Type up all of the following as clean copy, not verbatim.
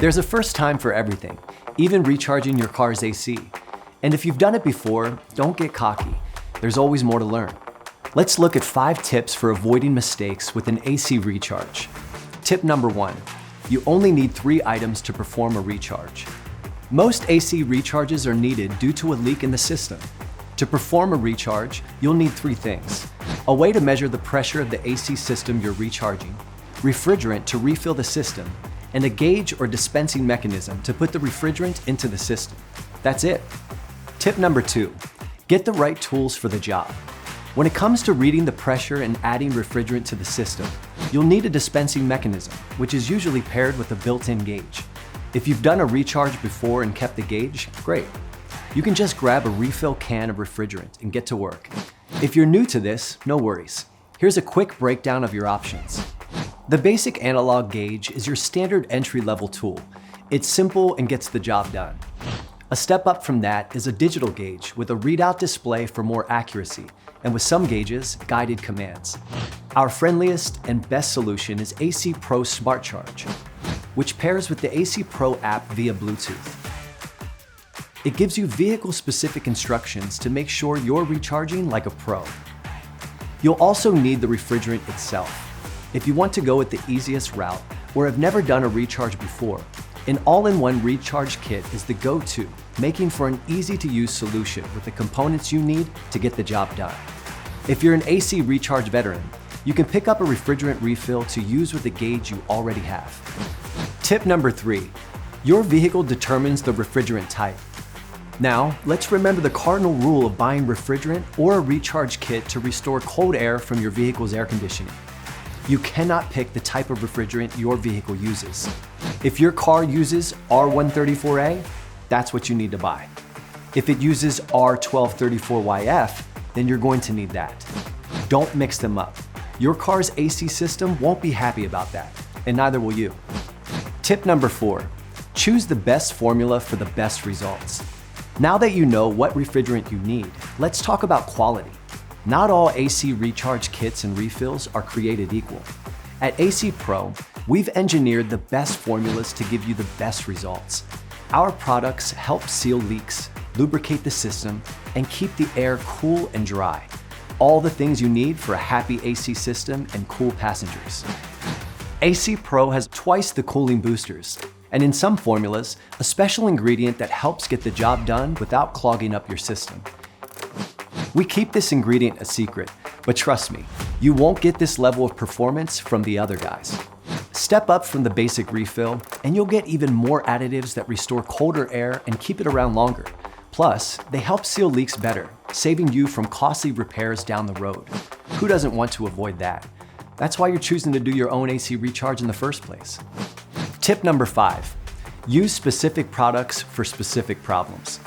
There's a first time for everything, even recharging your car's AC. And if you've done it before, don't get cocky. There's always more to learn. Let's look at 5 tips for avoiding mistakes with an AC recharge. Tip number 1, you only need 3 items to perform a recharge. Most AC recharges are needed due to a leak in the system. To perform a recharge, you'll need 3 things: a way to measure the pressure of the AC system you're recharging, refrigerant to refill the system, and a gauge or dispensing mechanism to put the refrigerant into the system. That's it. Tip number 2, get the right tools for the job. When it comes to reading the pressure and adding refrigerant to the system, you'll need a dispensing mechanism, which is usually paired with a built-in gauge. If you've done a recharge before and kept the gauge, great. You can just grab a refill can of refrigerant and get to work. If you're new to this, no worries. Here's a quick breakdown of your options. The basic analog gauge is your standard entry-level tool. It's simple and gets the job done. A step up from that is a digital gauge with a readout display for more accuracy, and with some gauges, guided commands. Our friendliest and best solution is AC Pro Smart Charge, which pairs with the AC Pro app via Bluetooth. It gives you vehicle-specific instructions to make sure you're recharging like a pro. You'll also need the refrigerant itself. If you want to go with the easiest route or have never done a recharge before, an all-in-one recharge kit is the go-to, making for an easy-to-use solution with the components you need to get the job done. If you're an AC recharge veteran, you can pick up a refrigerant refill to use with the gauge you already have. Tip number 3, your vehicle determines the refrigerant type. Now, let's remember the cardinal rule of buying refrigerant or a recharge kit to restore cold air from your vehicle's air conditioning. You cannot pick the type of refrigerant your vehicle uses. If your car uses R134A, that's what you need to buy. If it uses R1234YF, then you're going to need that. Don't mix them up. Your car's AC system won't be happy about that, and neither will you. Tip number 4, choose the best formula for the best results. Now that you know what refrigerant you need, let's talk about quality. Not all AC recharge kits and refills are created equal. At AC Pro, we've engineered the best formulas to give you the best results. Our products help seal leaks, lubricate the system, and keep the air cool and dry. All the things you need for a happy AC system and cool passengers. AC Pro has twice the cooling boosters, and in some formulas, a special ingredient that helps get the job done without clogging up your system. We keep this ingredient a secret, but trust me, you won't get this level of performance from the other guys. Step up from the basic refill, and you'll get even more additives that restore colder air and keep it around longer. Plus, they help seal leaks better, saving you from costly repairs down the road. Who doesn't want to avoid that? That's why you're choosing to do your own AC recharge in the first place. Tip number 5, use specific products for specific problems.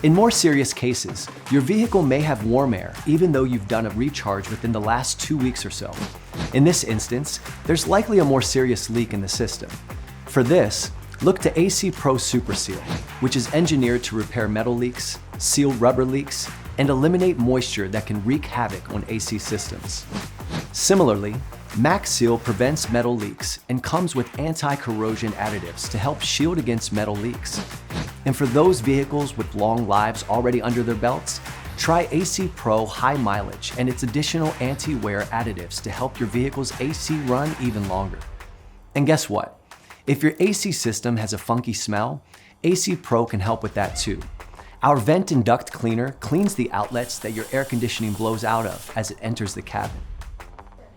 In more serious cases, your vehicle may have warm air even though you've done a recharge within the last 2 weeks or so. In this instance, there's likely a more serious leak in the system. For this, look to AC Pro Super Seal, which is engineered to repair metal leaks, seal rubber leaks, and eliminate moisture that can wreak havoc on AC systems. Similarly, Max Seal prevents metal leaks and comes with anti-corrosion additives to help shield against metal leaks. And for those vehicles with long lives already under their belts, try AC Pro High Mileage and its additional anti-wear additives to help your vehicle's AC run even longer. And guess what? If your AC system has a funky smell, AC Pro can help with that too. Our vent and duct cleaner cleans the outlets that your air conditioning blows out of as it enters the cabin.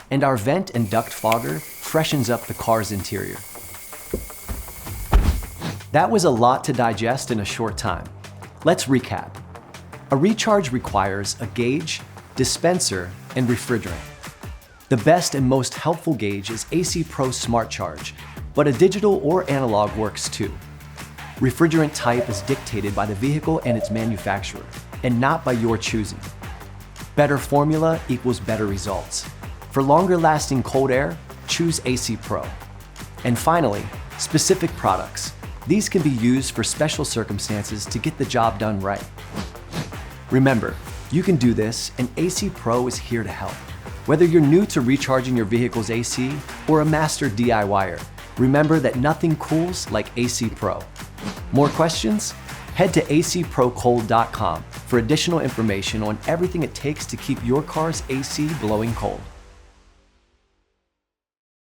And our vent and duct fogger freshens up the car's interior. That was a lot to digest in a short time. Let's recap. A recharge requires a gauge, dispenser, and refrigerant. The best and most helpful gauge is AC Pro Smart Charge, but a digital or analog works too. Refrigerant type is dictated by the vehicle and its manufacturer, and not by your choosing. Better formula equals better results. For longer lasting cold air, choose AC Pro. And finally, specific products. These can be used for special circumstances to get the job done right. Remember, you can do this, and AC Pro is here to help. Whether you're new to recharging your vehicle's AC or a master DIYer, Remember that nothing cools like AC Pro. More questions? Head to acprocold.com for additional information on everything it takes to keep your car's AC blowing cold.